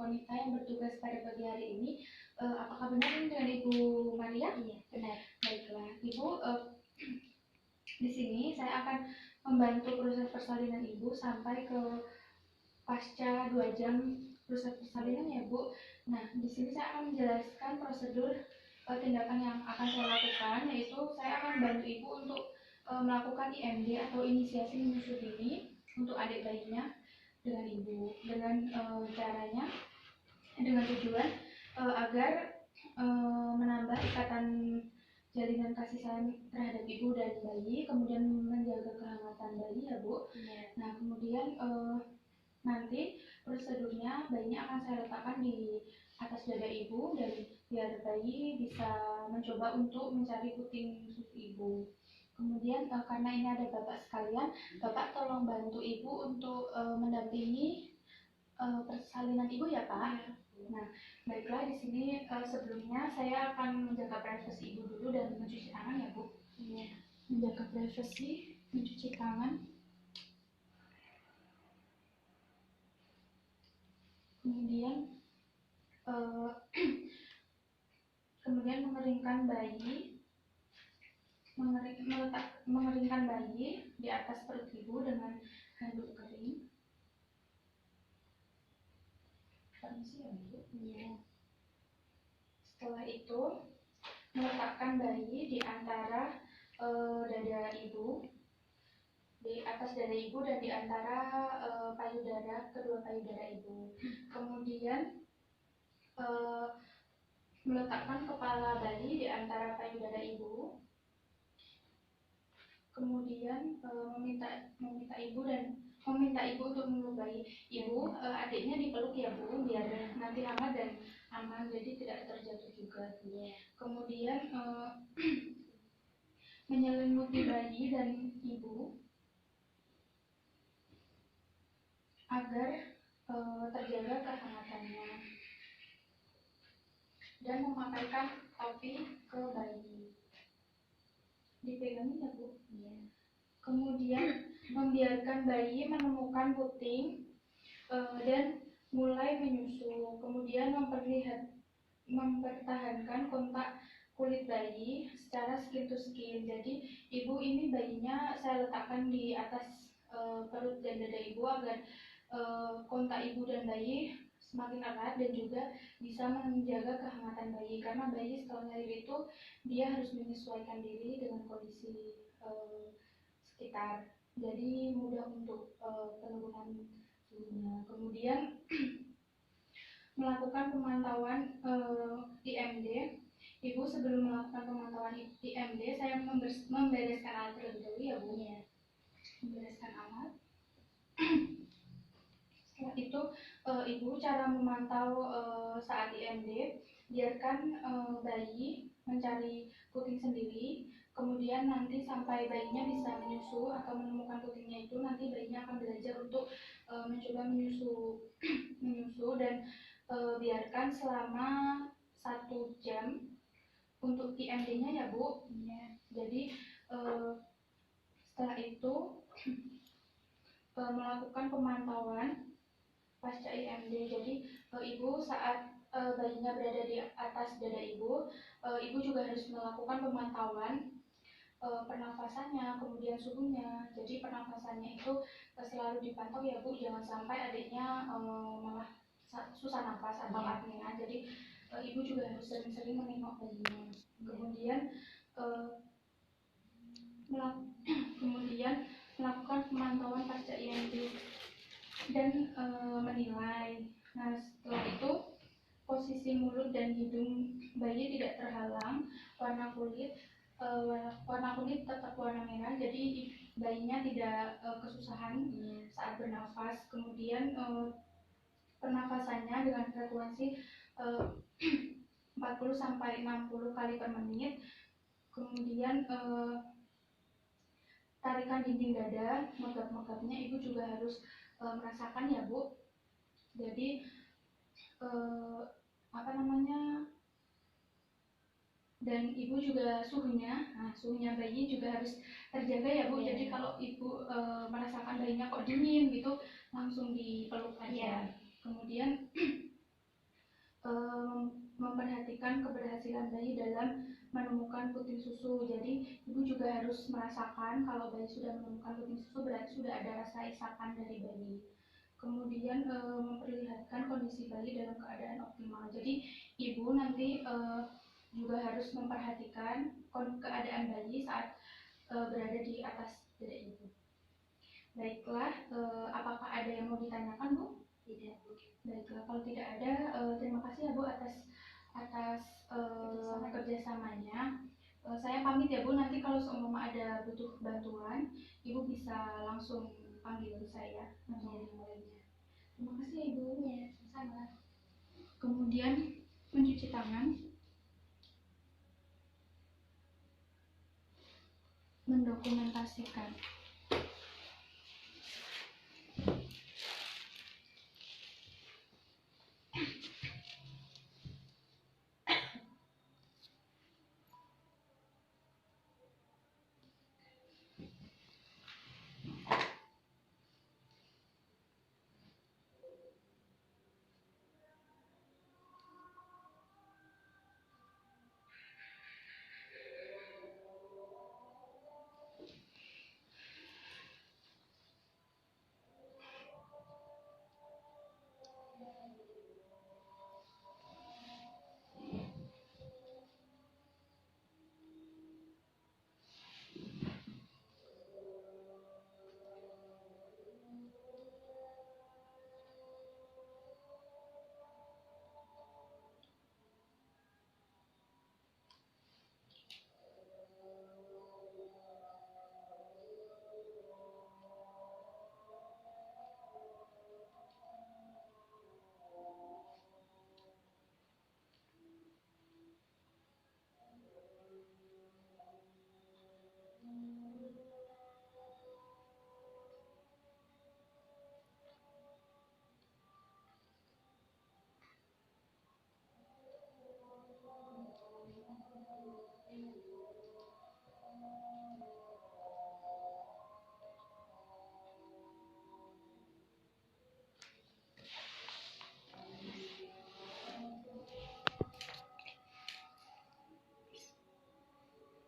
wanita yang bertugas pada pagi hari ini. Apakah benar ini dengan Ibu Maria? Iya, benar. Baiklah, Ibu, di sini saya akan membantu proses persalinan Ibu sampai ke pasca 2 jam proses persalinan ya Bu. Nah, di sini saya akan menjelaskan prosedur tindakan yang akan saya lakukan, yaitu saya akan bantu Ibu untuk melakukan IMD atau inisiasi menyusui dini untuk adik bayinya dengan Ibu, dengan caranya, dengan tujuan agar menambah ikatan jalinan kasih sayang terhadap ibu dan bayi, kemudian menjaga kehangatan bayi ya Bu. Nah, kemudian nanti prosedurnya bayinya akan saya letakkan di atas dada ibu dan biar bayi bisa mencoba untuk mencari puting susu ibu. Kemudian karena ini ada bapak sekalian, bapak tolong bantu ibu untuk mendampingi persalinan ibu ya Pak. Nah, baiklah, di sini sebelumnya saya akan menjaga privasi ibu dulu dan mencuci tangan ya Bu. Iya. Menjaga privasi, mencuci tangan. Kemudian kemudian mengeringkan bayi, mengeringkan bayi di atas perut ibu dengan handuk kering. Permisi ya Bu. Iya. Setelah itu meletakkan bayi di antara dada ibu, di atas dada ibu dan di antara payudara, kedua payudara ibu. Kemudian meletakkan kepala bayi di antara payudara ibu. Kemudian meminta ibu untuk memeluk bayi. Ibu, adiknya dipeluk ya Bu, biar nanti hangat dan aman, jadi tidak terjatuh juga. Kemudian menyelimuti bayi dan ibu agar terjaga kehangatannya, dan memakaikan topi ke bayi. Dipegangin ya Bu. Kemudian membiarkan bayi menemukan puting dan mulai menyusu. Kemudian mempertahankan kontak kulit bayi secara skin to skin. Jadi ibu ini bayinya saya letakkan di atas perut dan dada ibu agar kontak ibu dan bayi semakin erat dan juga bisa menjaga kehangatan bayi, karena bayi setelah lahir itu dia harus menyesuaikan diri dengan kondisi sekitar, jadi mudah untuk penurunan suhunya. Kemudian melakukan pemantauan IMD. Ibu, sebelum melakukan pemantauan IMD, saya membereskan alat terlebih dahulu ya Bu. Membereskan alat. Setelah itu Ibu, cara memantau saat IMD, biarkan bayi mencari puting sendiri. Kemudian nanti sampai bayinya bisa menyusu atau menemukan putingnya itu, nanti bayinya akan belajar untuk mencoba menyusu dan biarkan selama 1 jam untuk IMD-nya ya Bu. Jadi setelah itu melakukan pemantauan pasca IMD. Jadi ibu saat bayinya berada di atas dada ibu, ibu juga harus melakukan pemantauan pernafasannya, kemudian suhunya. Jadi pernafasannya itu selalu dipantau ya Bu, jangan sampai adiknya malah susah nafas atau apnea. Jadi ibu juga harus sering-sering menengok bayinya. Kemudian melakukan pemantauan pasca IMD dan menilai. Nah, setelah itu posisi mulut dan hidung bayi tidak terhalang, warna kulit tetap warna merah, jadi bayinya tidak kesusahan saat bernafas. Kemudian pernafasannya dengan frekuensi 40 sampai 60 kali per menit. Kemudian tarikan dinding dada, megap-megapnya ibu juga harus merasakan ya Bu. Jadi dan ibu juga suhunya bayi juga harus terjaga ya Bu. Jadi kalau ibu merasakan bayinya kok dingin gitu, langsung dipeluk aja. Kemudian memperhatikan keberhasilan bayi dalam menemukan puting susu. Jadi ibu juga harus merasakan kalau bayi sudah menemukan puting susu berarti sudah ada rasa isapan dari bayi. Kemudian memperlihatkan kondisi bayi dalam keadaan optimal. Jadi ibu nanti juga harus memperhatikan keadaan bayi saat berada di atas dada ibu. Baiklah, apakah ada yang mau ditanyakan, Bu? Tidak, Bu. Baiklah, kalau tidak ada, terima kasih ya Bu atas kerjasamanya. Saya pamit ya Bu, nanti kalau seumpama ada butuh bantuan, Ibu bisa langsung panggil saya atau yang lainnya. Terima kasih ya Ibu. Ya, sama. Kemudian mencuci tangan, mendokumentasikan